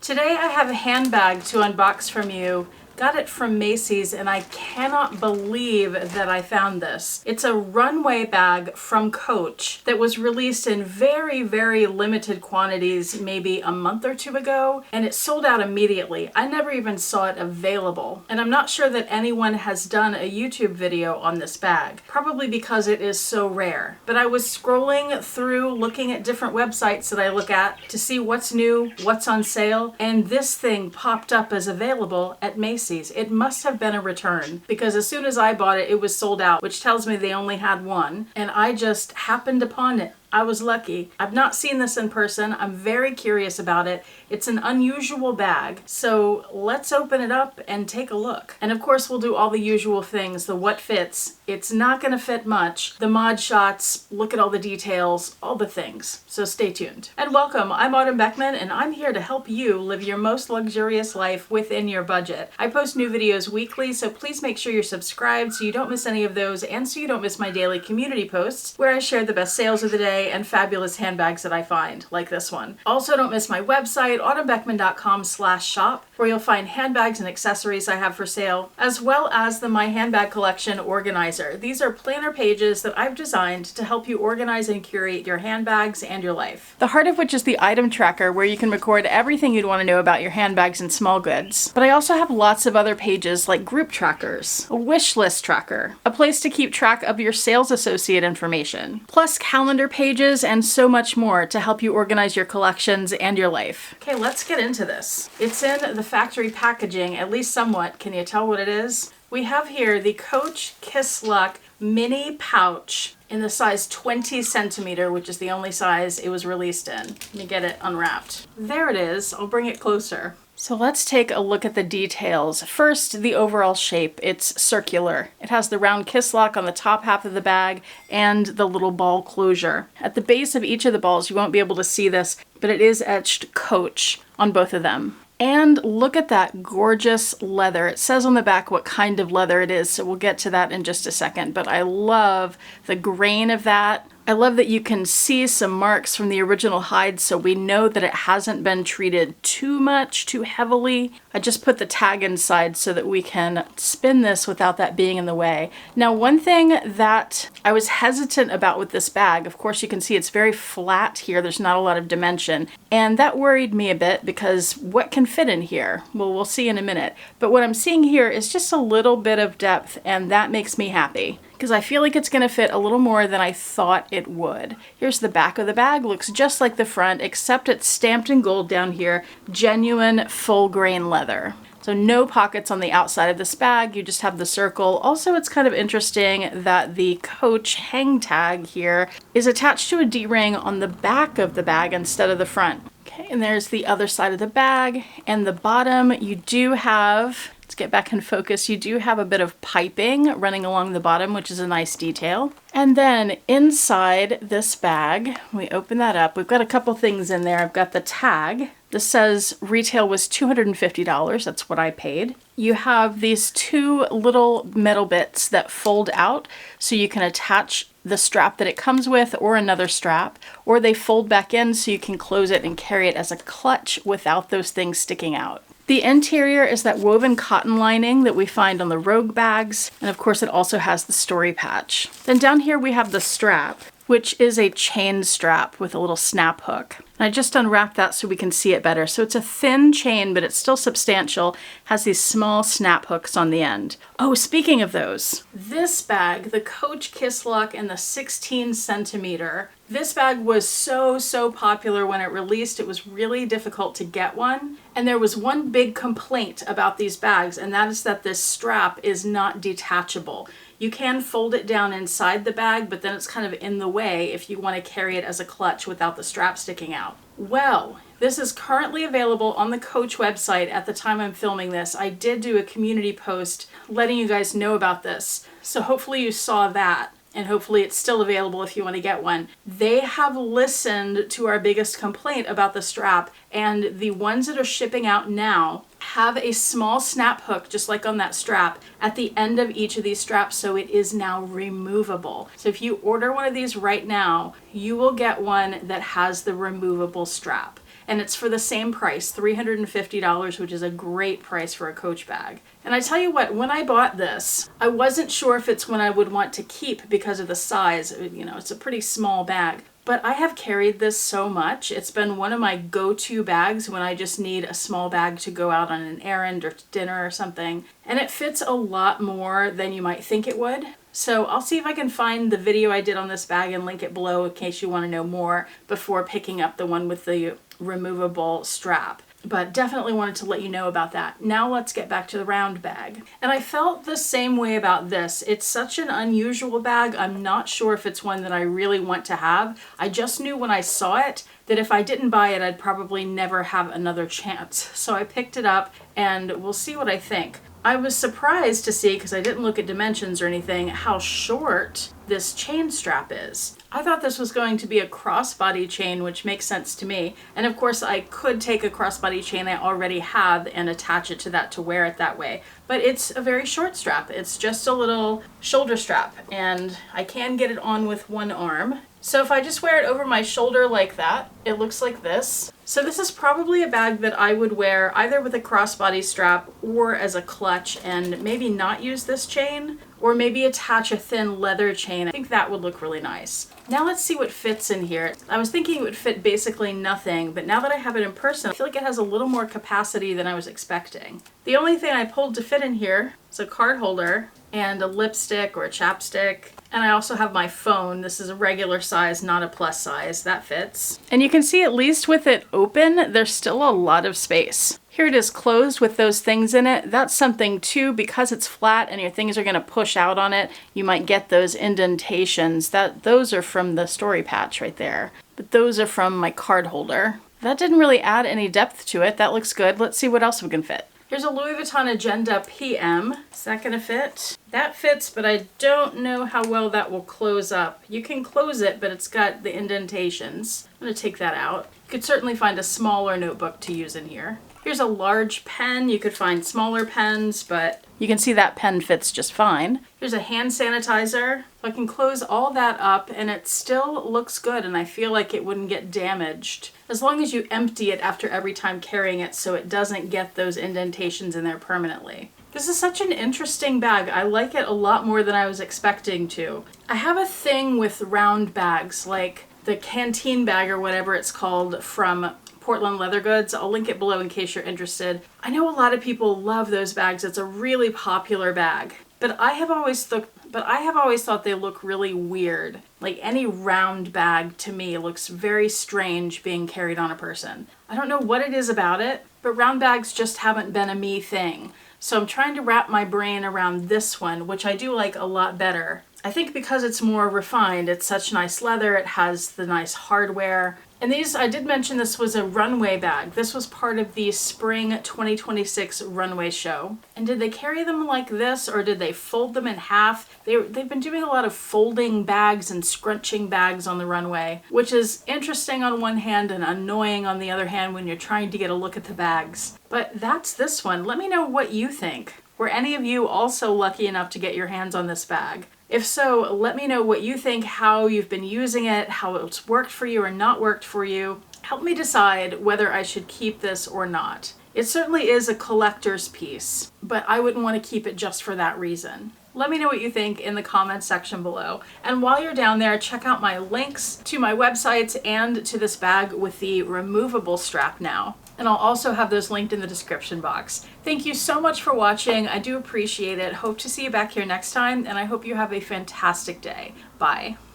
Today I have a handbag to unbox from you. Got it from Macy's and I cannot believe that I found this. It's a Runway bag from Coach that was released in very, very limited quantities maybe a month or two ago, and it sold out immediately. I never even saw it available. And I'm not sure that anyone has done a YouTube video on this bag, probably because it is so rare. But I was scrolling through looking at different websites that I look at to see what's new, what's on sale, and this thing popped up as available at Macy's. It must have been a return because as soon as I bought it, it was sold out, which tells me they only had one, and I just happened upon it. I was lucky. I've not seen this in person. I'm very curious about it. It's an unusual bag, so let's open it up and take a look. And of course, we'll do all the usual things, the what fits. It's not gonna fit much. The mod shots, look at all the details, all the things. So stay tuned. And welcome, I'm Autumn Beckman, and I'm here to help you live your most luxurious life within your budget. I post new videos weekly, so please make sure you're subscribed so you don't miss any of those, and so you don't miss my daily community posts where I share the best sales of the day and fabulous handbags that I find, like this one. Also, don't miss my website, autumnbeckman.com/shop, where you'll find handbags and accessories I have for sale, as well as the My Handbag Collection Organizer. These are planner pages that I've designed to help you organize and curate your handbags and your life. The heart of which is the item tracker, where you can record everything you'd want to know about your handbags and small goods. But I also have lots of other pages like group trackers, a wish list tracker, a place to keep track of your sales associate information, plus calendar pages and so much more to help you organize your collections and your life. Okay, let's get into this. It's in the factory packaging, at least somewhat. Can you tell what it is? We have here the Coach Kiss Luck mini pouch in the size 20 centimeter, which is the only size it was released in. Let me get it unwrapped. There it is. I'll bring it closer. So let's take a look at the details. First, the overall shape. It's circular. It has the round kiss lock on the top half of the bag and the little ball closure. At the base of each of the balls, you won't be able to see this, but it is etched Coach on both of them. And look at that gorgeous leather. It says on the back what kind of leather it is, so we'll get to that in just a second, but I love the grain of that. I love that you can see some marks from the original hide, so we know that it hasn't been treated too much, too heavily. I just put the tag inside so that we can spin this without that being in the way. Now, one thing that I was hesitant about with this bag, of course you can see it's very flat here, there's not a lot of dimension, and that worried me a bit because what can fit in here? Well, we'll see in a minute. But what I'm seeing here is just a little bit of depth, and that makes me happy, because I feel like it's going to fit a little more than I thought it would. Here's the back of the bag. Looks just like the front, except it's stamped in gold down here. Genuine full grain leather. So no pockets on the outside of this bag, you just have the circle. Also, it's kind of interesting that the Coach hang tag here is attached to a D-ring on the back of the bag instead of the front. Okay, and there's the other side of the bag. And the bottom, you do have, let's get back in focus, you do have a bit of piping running along the bottom, which is a nice detail. And then inside this bag, we open that up. We've got a couple things in there. I've got the tag. This says retail was $250. That's what I paid. You have these two little metal bits that fold out so you can attach the strap that it comes with or another strap, or they fold back in so you can close it and carry it as a clutch without those things sticking out. The interior is that woven cotton lining that we find on the Rogue bags, and of course it also has the story patch. Then down here we have the strap, which is a chain strap with a little snap hook. And I just unwrapped that so we can see it better. So it's a thin chain, but it's still substantial, has these small snap hooks on the end. Oh, speaking of those, this bag, the Coach Kiss Lock in the 16 centimeter, this bag was so popular when it released. It was really difficult to get one. And there was one big complaint about these bags, and that is that this strap is not detachable. You can fold it down inside the bag, but then it's kind of in the way if you want to carry it as a clutch without the strap sticking out. Well, this is currently available on the Coach website at the time I'm filming this. I did do a community post letting you guys know about this, so hopefully you saw that. And hopefully it's still available if you want to get one. They have listened to our biggest complaint about the strap, and the ones that are shipping out now have a small snap hook, just like on that strap, at the end of each of these straps, so it is now removable. So if you order one of these right now, you will get one that has the removable strap. and it's for the same price, $350, which is a great price for a Coach bag. And I tell you what, when I bought this, I wasn't sure if it's one I would want to keep because of the size. You know, it's a pretty small bag. But I have carried this so much. It's been one of my go-to bags when I just need a small bag to go out on an errand or to dinner or something. And it fits a lot more than you might think it would. So I'll see if I can find the video I did on this bag and link it below in case you want to know more before picking up the one with the removable strap. But definitely wanted to let you know about that. Now let's get back to the round bag. And I felt the same way about this. It's such an unusual bag. I'm not sure if it's one that I really want to have. I just knew when I saw it that if I didn't buy it, I'd probably never have another chance. So I picked it up and we'll see what I think. I was surprised to see, because I didn't look at dimensions or anything, how short this chain strap is. I thought this was going to be a crossbody chain, which makes sense to me. And of course I could take a crossbody chain I already have and attach it to that to wear it that way. But it's a very short strap. It's just a little shoulder strap, and I can get it on with one arm. So if I just wear it over my shoulder like that, it looks like this. So this is probably a bag that I would wear either with a crossbody strap or as a clutch, and maybe not use this chain, or maybe attach a thin leather chain. I think that would look really nice. Now let's see what fits in here. I was thinking it would fit basically nothing, but now that I have it in person, I feel like it has a little more capacity than I was expecting. The only thing I pulled to fit in here is a card holder and a lipstick or a chapstick. And I also have my phone. This is a regular size, not a plus size. That fits. And you can see, at least with it open, there's still a lot of space. Here it is closed with those things in it. That's something too, because it's flat and your things are going to push out on it, you might get those indentations. Those are from the story patch right there. But those are from my card holder. That didn't really add any depth to it. That looks good. Let's see what else we can fit. Here's a Louis Vuitton Agenda PM. Is that gonna fit? That fits, but I don't know how well that will close up. You can close it, but it's got the indentations. I'm gonna take that out. You could certainly find a smaller notebook to use in here. Here's a large pen. You could find smaller pens, but you can see that pen fits just fine. Here's a hand sanitizer. I can close all that up and it still looks good, and I feel like it wouldn't get damaged as long as you empty it after every time carrying it so it doesn't get those indentations in there permanently. This is such an interesting bag. I like it a lot more than I was expecting to. I have a thing with round bags, like the canteen bag or whatever it's called from Portland Leather Goods. I'll link it below in case you're interested. I know a lot of people love those bags. It's a really popular bag. But I have always thought they look really weird. Like, any round bag to me looks very strange being carried on a person. I don't know what it is about it, but round bags just haven't been a me thing. So I'm trying to wrap my brain around this one, which I do like a lot better. I think because it's more refined, it's such nice leather, it has the nice hardware. And these, I did mention this was a Runway bag. This was part of the Spring 2026 Runway show. And did they carry them like this, or did they fold them in half? They've been doing a lot of folding bags and scrunching bags on the runway, which is interesting on one hand and annoying on the other hand when you're trying to get a look at the bags. But that's this one. Let me know what you think. Were any of you also lucky enough to get your hands on this bag? If so, let me know what you think, how you've been using it, how it's worked for you or not worked for you. Help me decide whether I should keep this or not. It certainly is a collector's piece, but I wouldn't want to keep it just for that reason. Let me know what you think in the comments section below. And while you're down there, check out my links to my websites and to this bag with the removable strap now. And I'll also have those linked in the description box. Thank you so much for watching. I do appreciate it. Hope to see you back here next time, and I hope you have a fantastic day. Bye.